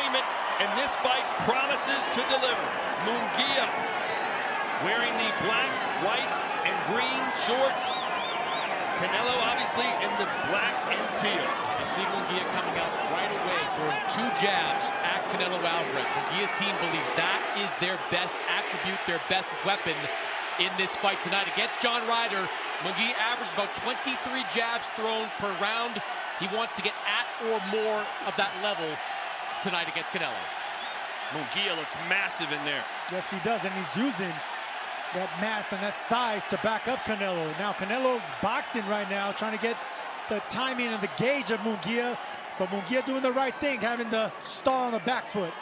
agreement, and this fight promises to deliver. Munguia wearing the black, white, and green shorts. Canelo obviously in the black and teal. You see Munguia coming out right away, throwing 2 jabs at Canelo Alvarez. Munguia's team believes that is their best attribute, their best weapon in this fight tonight. Against John Ryder, Munguia averaged about 23 jabs thrown per round. He wants to get at or more of that level tonight against Canelo. Munguia looks massive in there. Yes, he does, and he's using that mass and that size to back up Canelo. Now Canelo's boxing right now, trying to get the timing and the gauge of Munguia, but Munguia doing the right thing, having the star on the back foot.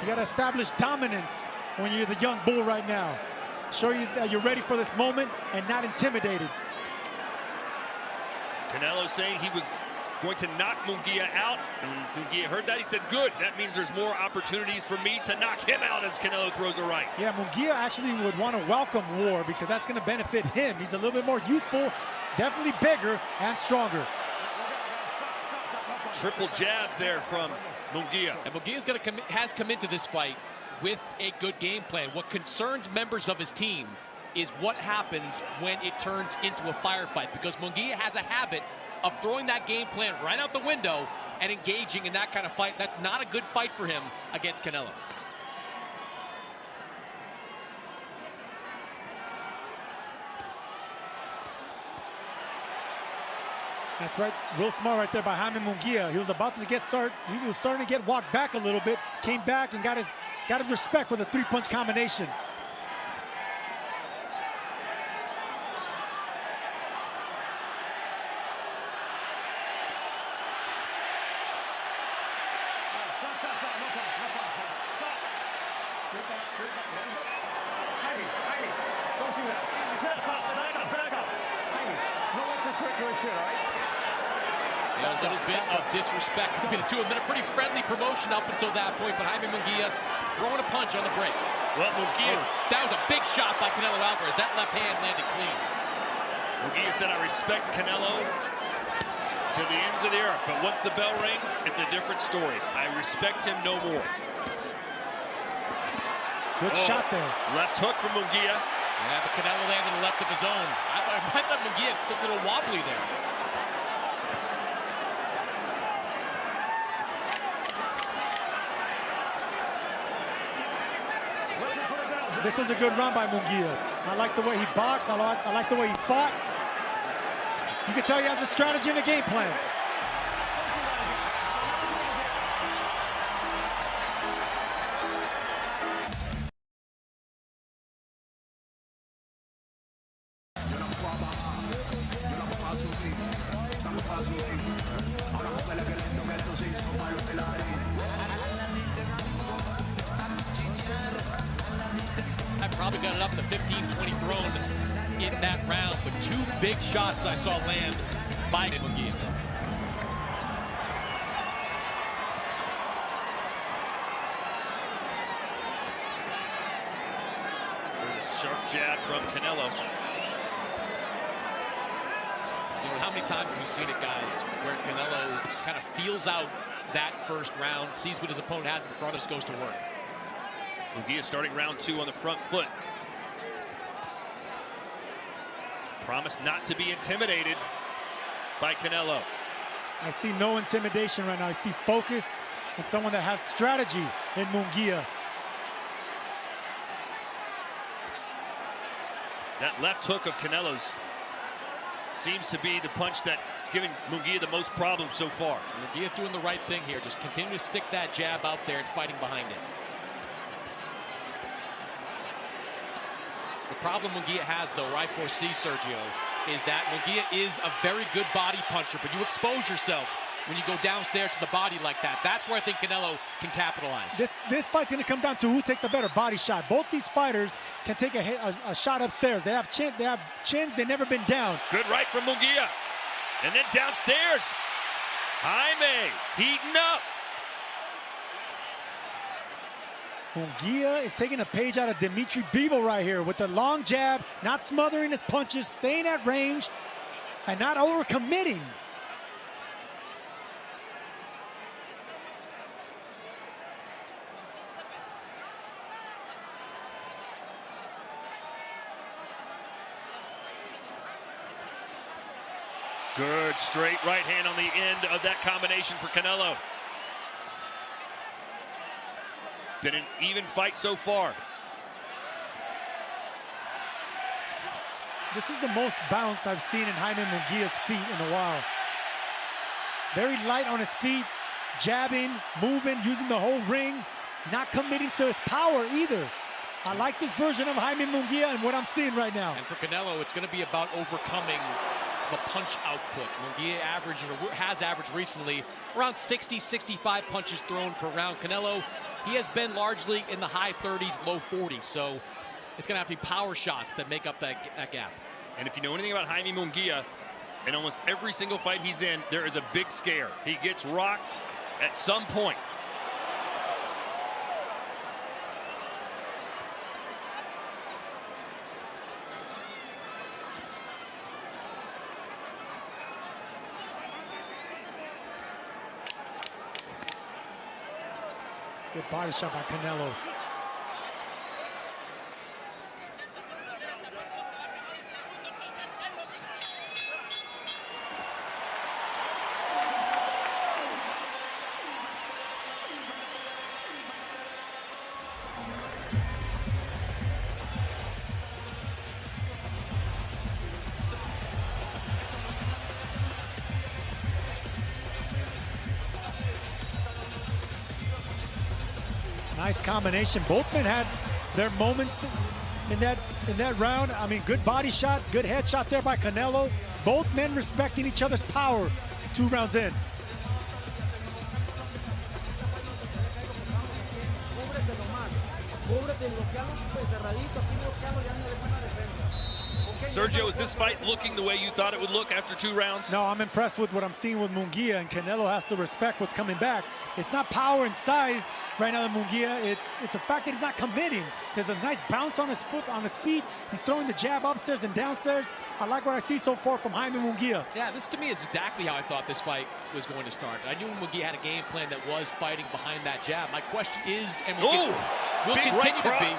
You got to establish dominance when you're the young bull right now. Show you that you're ready for this moment and not intimidated. Canelo saying he was going to knock Munguia out, and Munguia heard that. He said, good, that means there's more opportunities for me to knock him out as Canelo throws a right. Yeah, Munguia actually would want to welcome war because that's going to benefit him. He's a little bit more youthful, definitely bigger and stronger. Triple jabs there from Munguia. And Munguia's has come into this fight with a good game plan. What concerns members of his team is what happens when it turns into a firefight, because Munguia has a habit of throwing that game plan right out the window and engaging in that kind of fight. That's not a good fight for him against Canelo. That's right, real smart right there by Jaime Munguia. He was about to he was starting to get walked back a little bit, came back and got his respect with a 3-punch combination. Don't do that. Back up. No extra quick or shit, all right? Yeah, a little bit of disrespect between the two of them. Been a pretty friendly promotion up until that point, but Jaime Munguia throwing a punch on the break. Well, Munguia, that was a big shot by Canelo Alvarez. That left hand landed clean. Munguia said, I respect Canelo to the ends of the earth, but once the bell rings, it's a different story. I respect him no more. Good shot there. Left hook from Munguia. Yeah, but Canelo landed the left of his own. I thought Munguia looked a little wobbly there. This was a good run by Munguia. I like the way he boxed. I like the way he fought. You can tell he has a strategy and a game plan. I probably got it up to 15-20 thrown in that round, but 2 big shots I saw land by Munguia. There's a sharp jab from Canelo. You know, how many times have we seen it, guys, where Canelo kind of feels out that first round, sees what his opponent has in front of us, goes to work. Munguia starting round 2 on the front foot. Promised not to be intimidated by Canelo. I see no intimidation right now. I see focus and someone that has strategy in Munguia. That left hook of Canelo's seems to be the punch that's giving Munguia the most problems so far. Munguia's doing the right thing here. Just continue to stick that jab out there and fighting behind it. The problem Munguia has, though, I foresee, Sergio, is that Munguia is a very good body puncher, but you expose yourself when you go downstairs to the body like that. That's where I think Canelo can capitalize. This fight's going to come down to who takes a better body shot. Both these fighters can take a shot upstairs. They have chins. They've never been down. Good right from Munguia. And then downstairs, Jaime heating up. Munguia is taking a page out of Dimitri Bivol right here with the long jab, not smothering his punches, staying at range, and not overcommitting. Good straight right hand on the end of that combination for Canelo. Been an even fight so far. This is the most bounce I've seen in Jaime Munguia's feet in a while. Very light on his feet, jabbing, moving, using the whole ring, not committing to his power either. I like this version of Jaime Munguia and what I'm seeing right now. And for Canelo, it's going to be about overcoming the punch output. Munguia has averaged recently around 60, 65 punches thrown per round. Canelo, he has been largely in the high 30s, low 40s. So it's going to have to be power shots that make up that gap. And if you know anything about Jaime Munguia, in almost every single fight he's in, there is a big scare. He gets rocked at some point. Good body shot by Canelo. Nice combination. Both men had their moments in that round. I mean, good body shot, good head shot there by Canelo. Both men respecting each other's power 2 rounds in. Sergio, is this fight looking the way you thought it would look after 2 rounds? No, I'm impressed with what I'm seeing with Munguia, and Canelo has to respect what's coming back. It's not power and size right now, the Munguia. It's a fact that he's not committing. There's a nice bounce on his feet. He's throwing the jab upstairs and downstairs. I like what I see so far from Jaime Munguia. Yeah, this to me is exactly how I thought this fight was going to start. I knew Munguia had a game plan that was fighting behind that jab. My question is, and will continue to be,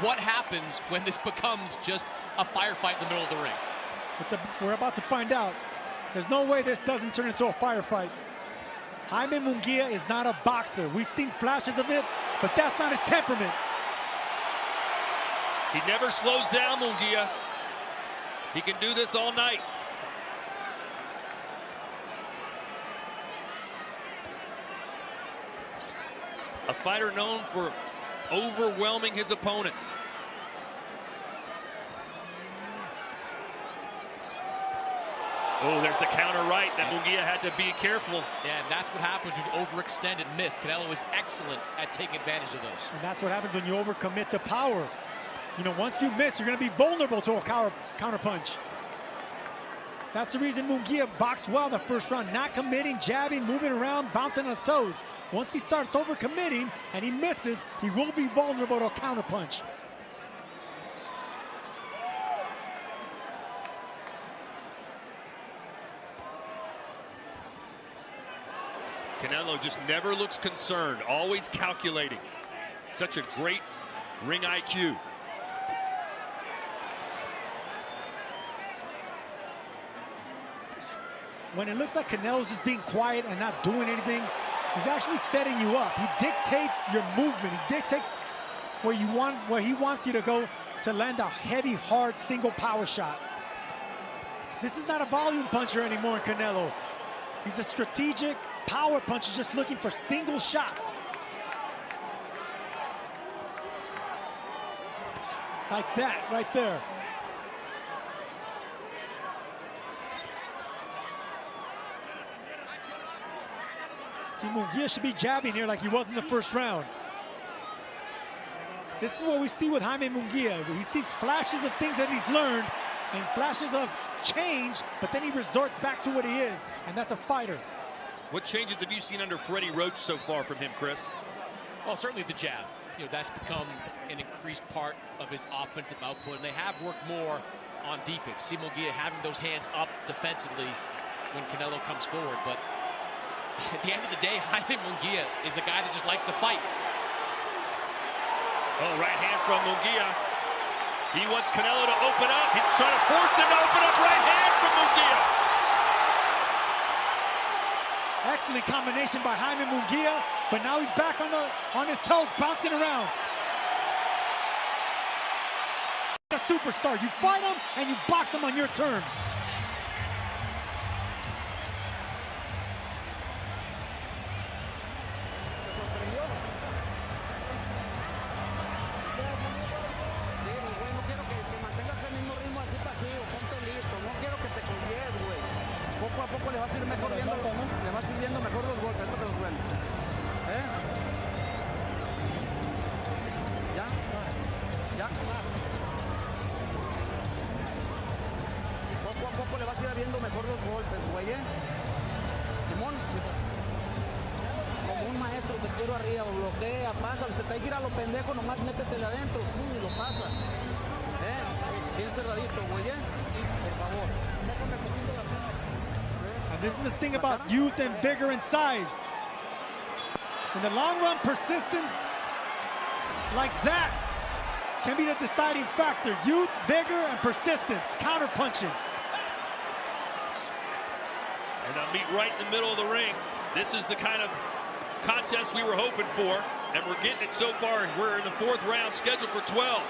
what happens when this becomes just a firefight in the middle of the ring? We're about to find out. There's no way this doesn't turn into a firefight. Jaime Munguia is not a boxer. We've seen flashes of it, but that's not his temperament. He never slows down, Munguia. He can do this all night. A fighter known for overwhelming his opponents. Oh, there's the counter right that Munguia had to be careful. Yeah, and that's what happens when you overextend and miss. Canelo is excellent at taking advantage of those. And that's what happens when you overcommit to power. You know, once you miss, you're going to be vulnerable to a counter punch. That's the reason Munguia boxed well the first round, not committing, jabbing, moving around, bouncing on his toes. Once he starts overcommitting and he misses, he will be vulnerable to a counter punch. Canelo just never looks concerned, always calculating. Such a great ring IQ. When it looks like Canelo's just being quiet and not doing anything, he's actually setting you up. He dictates your movement. He dictates where he wants you to go to land a heavy, hard, single power shot. This is not a volume puncher anymore in Canelo. He's a strategic power puncher just looking for single shots. Like that, right there. See, Munguia should be jabbing here like he was in the first round. This is what we see with Jaime Munguia. He sees flashes of things that he's learned and flashes of change, but then he resorts back to what he is, and that's a fighter. What changes have you seen under Freddie Roach so far from him, Chris? Well, certainly the jab. You know, that's become an increased part of his offensive output, and they have worked more on defense. See Munguia having those hands up defensively when Canelo comes forward, but at the end of the day, Jaime Munguia is a guy that just likes to fight. Oh, right hand from Munguia. He wants Canelo to open up. He's trying to force him to open up. Right hand from Munguia. Excellent combination by Jaime Munguia, but now he's back on his toes, bouncing around. A superstar. You fight him and you box him on your terms. Poco a poco le vas a ir mejor viendo, le vas a ir viendo mejor los golpes, no te los suelto. Ya. Poco a poco le vas a ir viendo mejor los golpes, güey, Simón. Como un maestro te quiero arriba, bloquea, pasa, se te hay que ir a lo pendejo, nomás métetele adentro, y lo pasas. Bien cerradito, güey, por favor. This is the thing about youth and vigor and size. In the long run, persistence like that can be the deciding factor. Youth, vigor, and persistence, counter-punching. And they'll meet right in the middle of the ring. This is the kind of contest we were hoping for, and we're getting it so far. We're in the 4th round, scheduled for 12.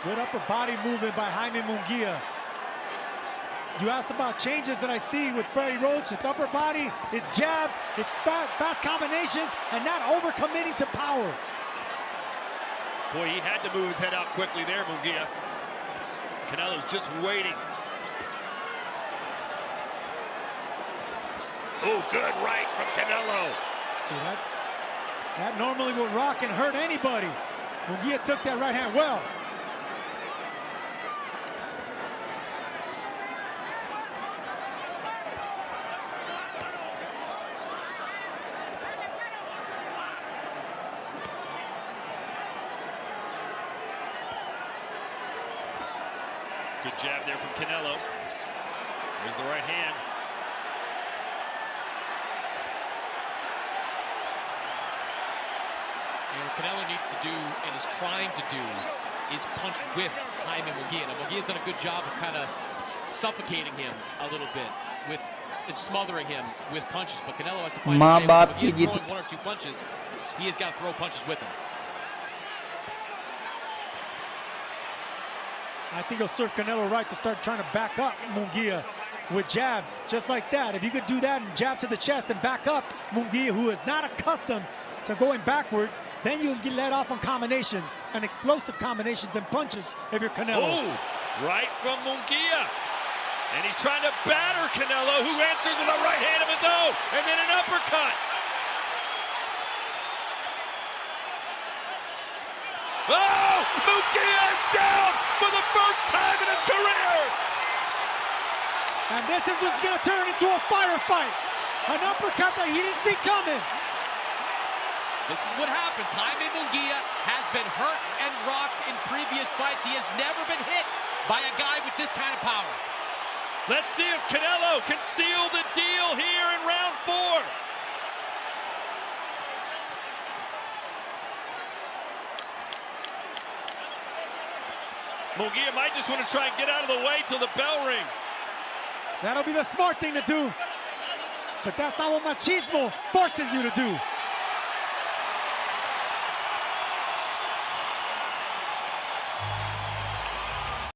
Good upper body movement by Jaime Munguia. You asked about changes that I see with Freddie Roach. It's upper body, it's jabs, it's fast combinations, and not overcommitting to power. Boy, he had to move his head out quickly there, Munguia. Canelo's just waiting. Oh, good right from Canelo. Yeah, that normally would rock and hurt anybody. Munguia took that right hand well. Good jab there from Canelo. There's the right hand. And what Canelo needs to do, and is trying to do, is punch with Jaime Munguia. Now, Munguia's done a good job of kind of suffocating him a little bit with and smothering him with punches, but Canelo has to find a way. When Munguia's throwing 1 or 2 punches, he has got to throw punches with him. I think he'll serve Canelo right to start trying to back up Munguia with jabs, just like that. If you could do that and jab to the chest and back up Munguia, who is not accustomed to going backwards, then you can get let off on combinations and explosive combinations and punches if you're Canelo. Oh, right from Munguia. And he's trying to batter Canelo, who answers with a right hand of his own, and then an uppercut. Oh, Munguia is down for the first time in his career. And this is what's going to turn into a firefight. An uppercut that he didn't see coming. This is what happens. Jaime Munguia has been hurt and rocked in previous fights. He has never been hit by a guy with this kind of power. Let's see if Canelo can seal the deal here in round 4. Munguia might just want to try and get out of the way till the bell rings. That'll be the smart thing to do. But that's not what machismo forces you to do.